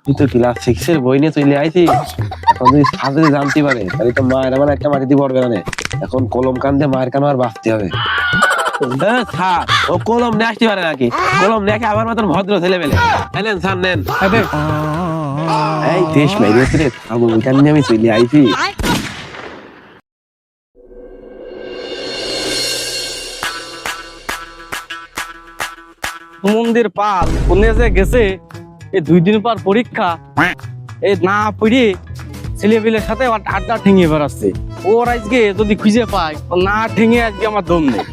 তুই তো ক্লাস 6 এর বই নিয়ে চলে আইছিস, এখন যদি সাথে জানতে পারে তাহলে তো মায়ের আমার একটা মাটিতে পড়বে না। এখন কলম কান্দে মায়ের কান আর বাঁচতে হবে। থাক, ও কলম নিয়ে আসতে পারে নাকি? কলম নিয়ে আমার মতন ভদ্র ছেলে পেলে নেন স্যার নেন। এই দেশ মেরেছে রে, ওইখান নিয়ে আমি চলে আইছি। মন্দির পাল কোনে যে গেছে, এই 2 দিন পর পরীক্ষা, এই না পড়ে ছেলেপিলের সাথে আড্ডা ঠেঙিয়ে বেড়াচ্ছে। ওর আজকে যদি খুঁজে পায়, ও না ঠেঙে আজকে আমার দম নেই।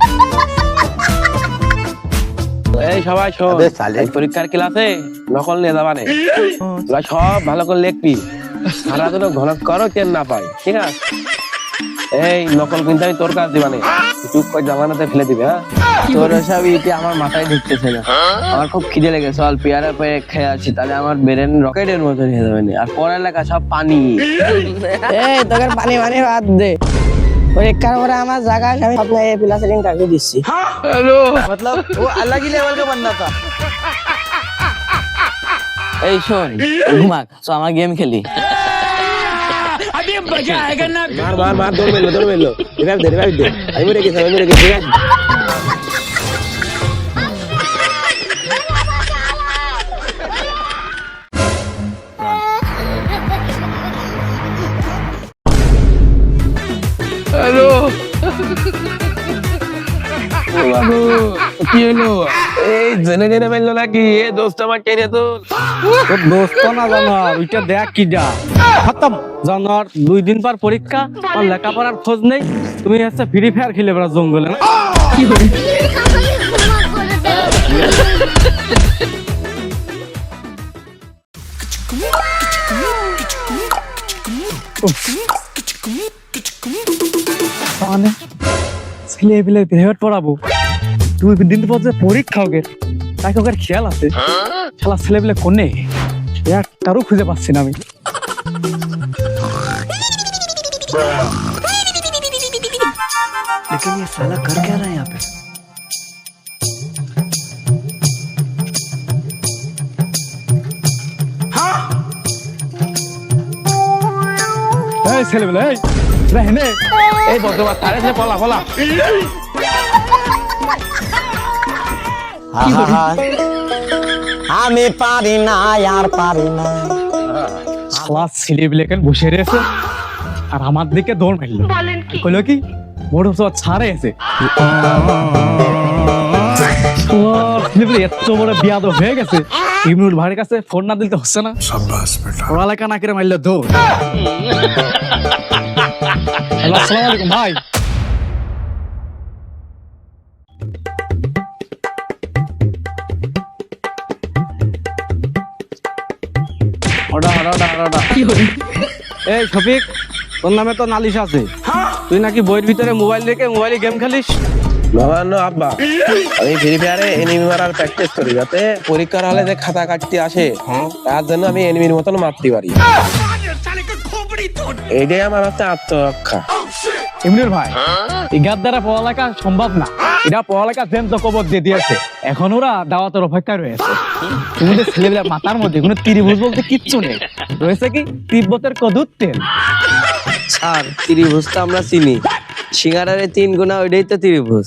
এই সবাই শোন, এই পরীক্ষার ক্লাসে নকল নিয়ে যাবা নে। তোরা সব ভালো করে লিখবি, সারা দিন ঘন করো কেন না পাই, ঠিক আছে? এই নকল কিন্তু আমি তোর কাজ দিবা নে, চুপ করে জানালাতে ফেলে দিবে। হ্যাঁ, তোর সব ইতি আমার মাথায় ঢুকতেছে না। আমার খুব খিদে লেগেছে, অল্প পেয়ারা পেয়ে খেয়ে আসছি, তাহলে আমার ব্রেন রকেটের মতো নিয়ে যাবে না। আর পড়ালেখা সব পানি। এই তোকে পানি পানি বাদ দে, পরীক্ষার পরে আমার জায়গা আমি আপনার এই প্লাস লিঙ্কটাকে দিচ্ছি। हेलो मतलब वो अलग ही लेवल का बनना था। এই শোন, ঘুমাক, তো আমার গেম খেলি। মার মার মার, দৌড় মেলো দৌড় মেলো, রিভাইভ দে রিভাইভ দে। আমি মরে গেছি, আমি মরে গেছি। হ্যালো, কি হলো? এই জেনে জেনে মেললো নাকি? এ দোস্ত আমার টেনে তো। তোর দোস্ত না জানোয়ার, ওইটা দেখ কি যা খতম। জানোয়ার 2 দিন পর পরীক্ষা, আমার লেখাপড়ার খোঁজ নেই। তুমি হচ্ছে ফ্রি ফায়ার খেলে বেড়া জঙ্গলে না? ছেলে পেলে প্রাইভেট পড়াবো, 2 দিন পর যে পরীক্ষা হবে, তাকে ওকে খেয়াল আছে। খেলা ছেলে পেলে কোনে একটারও খুঁজে পাচ্ছি না আমি। लेकिन ये साला कर क्या रहा है यहाँ पे? এই ছেলে পেলে, এই হেনে এই বর্তমান তারে সে পলা পলা। আমি পারি না আর পারি না। ক্লাস ছেলে পেলে কেন বসে রয়েছে আর আমার দিকে দৌড় মারলো। কইলো কি মোটর সব ছাড়ে আছে। এত বড় বিয়াদ হয়ে গেছে, ইমরুল ভাইয়ের কাছে ফোন না দিতে হচ্ছে না। পড়ালেখা না করে মারলো দৌড়। হ্যালো, আসসালামু আলাইকুম ভাই। এই শফিক, তোর নামে তো নালিশ আছে। তুই নাকি বইয়ের ভিতরে মোবাইল রেখে মোবাইলে গেম খেলিস। নবান্ন আব্বা, আমি ফ্রি ফায়ারে এনিমি মারার প্র্যাকটিস করি, যাতে পরীক্ষার হলে যে খাতা কাটতে আসে তার জন্য আমি এনিমির মতন মারতে পারি। এইটাই আমার হচ্ছে আত্মরক্ষা। ইমরুল ভাই, ইগার দ্বারা পড়ালেখা সম্ভব না। এটা পড়ালেখা জেন তো কবর দিয়ে দিয়েছে, এখন ওরা দাওয়াতের অপেক্ষায় রয়েছে। তোমাদের ছেলেবেলা মাথার মধ্যে কোনো ত্রিভুজ বলতে কিচ্ছু নেই, রয়েছে কি তিব্বতের কদুর তেল। স্যার, ত্রিভুজ তো আমরা চিনি, সিঙ্গারারে 3 গুণা, ওইটাই তো ত্রিভুজ।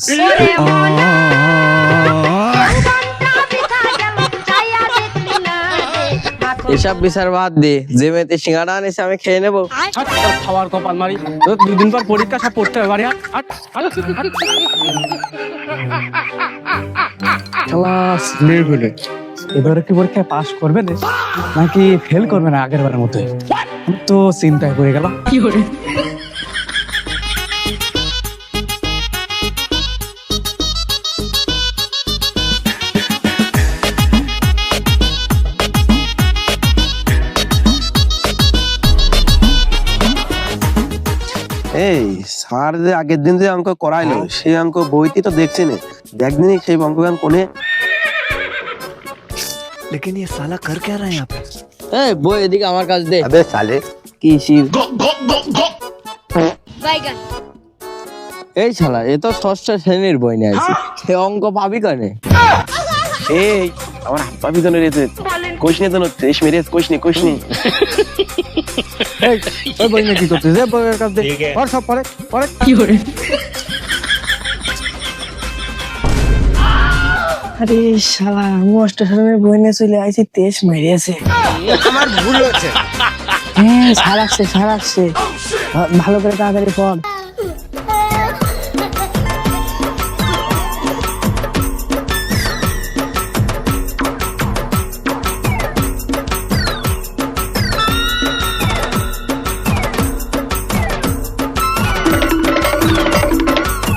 এসব বিচার বাদ দে, যে মেয়েতে সিঙ্গারা আনিস আমি খেয়ে নেবো। হাট, তোর খাওয়ার কপাল মারি। তোর 2 দিন পর পরীক্ষা, সব পড়তে হবে বাড়ি। হাট হাট হাট হাট। ক্লাস লেভেলে এবারে কি পরীক্ষায় পাস করবে না নাকি ফেল করবে না আগের বারের মতোই? আমি তো চিন্তায় পড়ে গেলাম। কি করে এই স্যার যে আগের দিন যে অঙ্ক করাইলো, সেই অঙ্ক বইতে তো দেখছি না। দেখদিন সেই অঙ্কগান কোনে। लेकिन ये साला कर क्या रहा है यहाँ पे? এই বই এদিকে আমার কাছে দে। আবে সালে কি শির? এই শালা, এ তো 6ষ্ঠ শ্রেণীর বই নিয়ে আসি, সে অঙ্ক পাবি কেন? এই আমার হাত পা পিছনে রয়েছে। কোশনি তো তেইশ মেরে কোশনি এই ওই বই নিয়ে কি করছিস যে বইয়ের কাছে পড় সব পড়ে পড়ে কি করে আরে শালা মোস্ট স্টেশনের বই নিয়ে চলে আইছি তেজ মেরেছে আমার ভুল হয়েছে হ্যাঁ সারাচ্ছে ভালো করে তাড়াতাড়ি পড়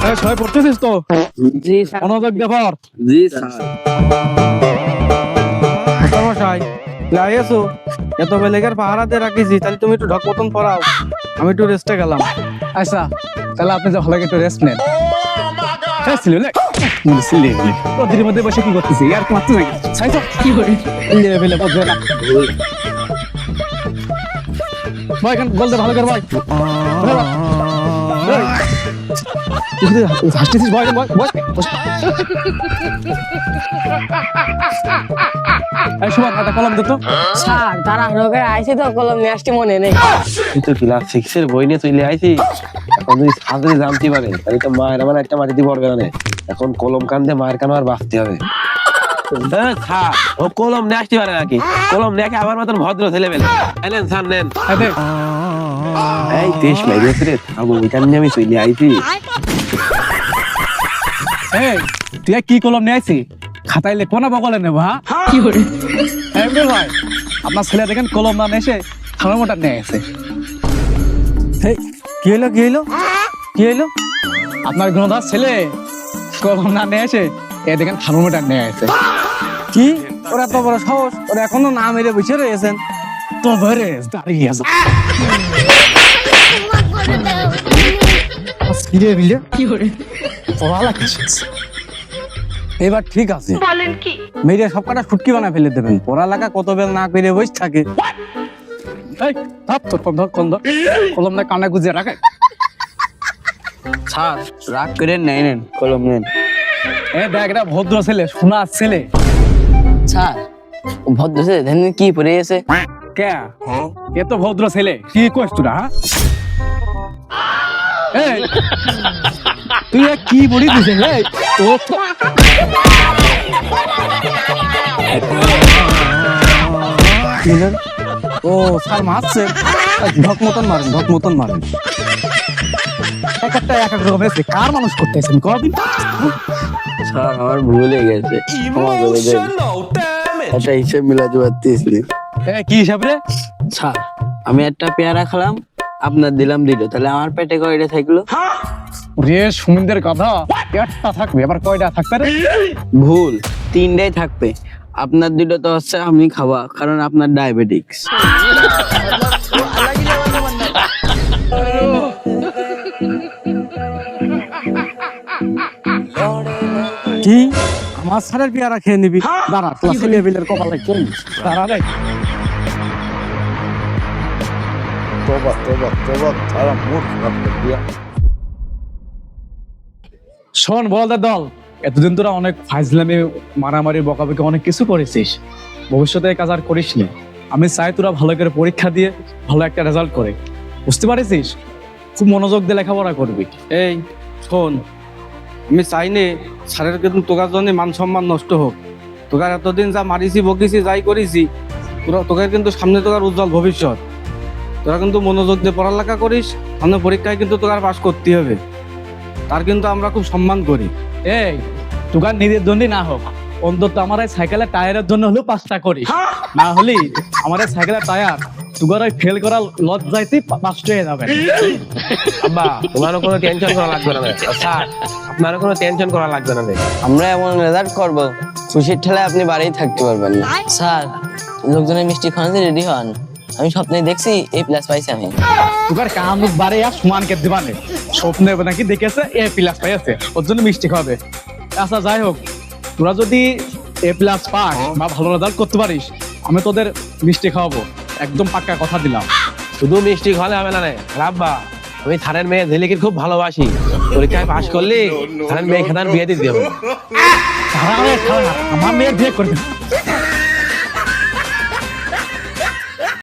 এই সবাই পড়তেছিস তো জি স্যার। মনোযোগ দে পড় জি স্যার। মশাই লাইয়েছো এত বেলেগের পাহারা দিয়ে রাখিছি তাহলে তুমি একটু ঢক মতন পড়াও আমি একটু রেস্টে গেলাম আচ্ছা তাহলে আপনি যে ভালো একটু রেস্ট নেন ওদের মধ্যে বসে কি করতেছি আর কি মারতে নাকি কি করে লেভেলে পড়বে না ভাই কেন বলতে ভালো করে ভাই হাসতেছিস ভয় সুমান একটা কলম দিত স্যার তারা রোগে আইছি তো কলম নিয়ে আসতে মনে নেই তুই তো ক্লাস 6 এর বই নিয়ে চলে আইছি এখন যদি ছাদে জানতে পারে তাহলে তো মায়ের আমার একটা মাটিতে পড়বে না এখন কলম কান্দে মায়ের কান আর বাঁচতে হবে ও কলম নিয়ে আসতে পারে নাকি কলম নিয়ে আমার মতন ভদ্র ছেলে পেলে নেন স্যার নেন এই তেইশ মেরেছে রে থাকবো ওইখান নিয়ে আমি চলে আইছি এই তুই কি কলম নিয়ে আইছি খাতায় লেখো না বগলে নেবো হ্যাঁ কি করে ভাই আপনার ছেলে দেখেন কলম না এসে থার্মোমিটার নিয়ে গেছে কি হলো আপনার গুণধর ছেলে কলম না নিয়ে এসে এ দেখেন থার্মোমিটার নিয়ে গেছে কি ওরা এত বড় সাহস ওরা এখনো না মেরে বসে রয়েছেন তো ভরে দাঁড়িয়ে আছে কি করে এবার ঠিক আছে বলেন কি মেরে সব কটা ফুটকি বানা ফেলে দেবেন পড়ালেখা কত বেল না করে বসে থাকে এই ধর তোর কলম না কানে গুজে রাখে স্যার রাগ করে নেন কলম নেন। এ দেখ এটা ভদ্র ছেলে শোনা ছেলে স্যার ভদ্র ছেলে ধ্যান কি পড়ে গেছে কে এ তো ভদ্র ছেলে কি কইস তোরা হ্যাঁ এই তুই এ কি বলি দিছিস এই তো ও স্যার মারছে ঢক মতন মারেন এক এক রকম এসে কার মানুষ করতেছেন কদিন স্যার আমার ভুল হয়ে গেছে ক্ষমা করে দেন একটা হিসেব মিলাতে পারতেছি না। কি হিসাব রে স্যার আমি একটা পেয়ারা খেলাম আপনার দিলাম দিল তাহলে আমার পেটে কয়টা থাকলো রে সুমিন্দের কথা একটা থাকবে আবার কয়টা থাকবে রে ভুল 3টাই থাকবে আপনার দিল তো হচ্ছে আমি খাওয়া কারণ আপনার ডায়াবেটিক্স কি আমার স্যারের পেয়ারা খেয়ে নিবি দাঁড়া ক্লাসে লেভেলের কপালে কেন দাঁড়া রে শোন বলদের দল এতদিন তোরা অনেক ফাইজলামি মারামারি বকাবকি অনেক কিছু করেছিস ভবিষ্যতে এই কাজ আর করিস না আমি চাই তোরা ভালো করে পরীক্ষা দিয়ে ভালো একটা রেজাল্ট করে বুঝতে পারিস খুব মনোযোগ দিয়ে লেখাপড়া করবি এই শোন আমি চাই নে স্যারের কিন্তু তোকার জন্য মান সম্মান নষ্ট হোক তোকার এতদিন যা মারিছি বকিছি যাই করেছি তোকার কিন্তু সামনে তোকার উজ্জ্বল ভবিষ্যৎ তোরা কিন্তু মনোযোগ দিয়ে পড়ালেখা করিস সামনে পরীক্ষায় কিন্তু তোকার পাস করতে হবে তার কিন্তু আমরা খুব সম্মান করি এই তোকার নিজের জন্যই না হোক অন্তত আমার এই সাইকেলের টায়ারের জন্য হলেও 5টা করিস না হলে আমার এই সাইকেলের টায়ার তোর ওই ফেল করা লজ্জাইতে 5টা হয়ে যাবে আব্বা তোমারও কোনো টেনশন করা লাগবে না স্যার আপনারও কোনো টেনশন করা লাগবে না আমরা এমন রেজাল্ট করব খুশির ঠেলায় আপনি বাড়িই থাকতে পারবেন না। স্যার লোকজনের মিষ্টি খাওয়াতে রেডি হন আমি স্বপ্নে দেখছি A+ পাইছি আমি তোর কান মুখ বাড়ে আর সমানকে দিবানে স্বপ্নে নাকি দেখেছে A+ পাইছে ওর জন্য মিষ্টি খাবে আচ্ছা যাই হোক তোরা যদি A+ পাস বা ভালো রেজাল্ট করতে পারিস আমি তোদের মিষ্টি খাওয়াবো একদম পাক্কা কথা দিলাম শুধু মিষ্টি খাওয়ালে হবে না রে আব্বা আমি থানের মেয়ে ঝিলিকে খুব ভালোবাসি পরীক্ষায় পাস করলে থানের মেয়ে খেতার বিয়ে দিতে হবে আমার মেয়ের বিয়ে করবে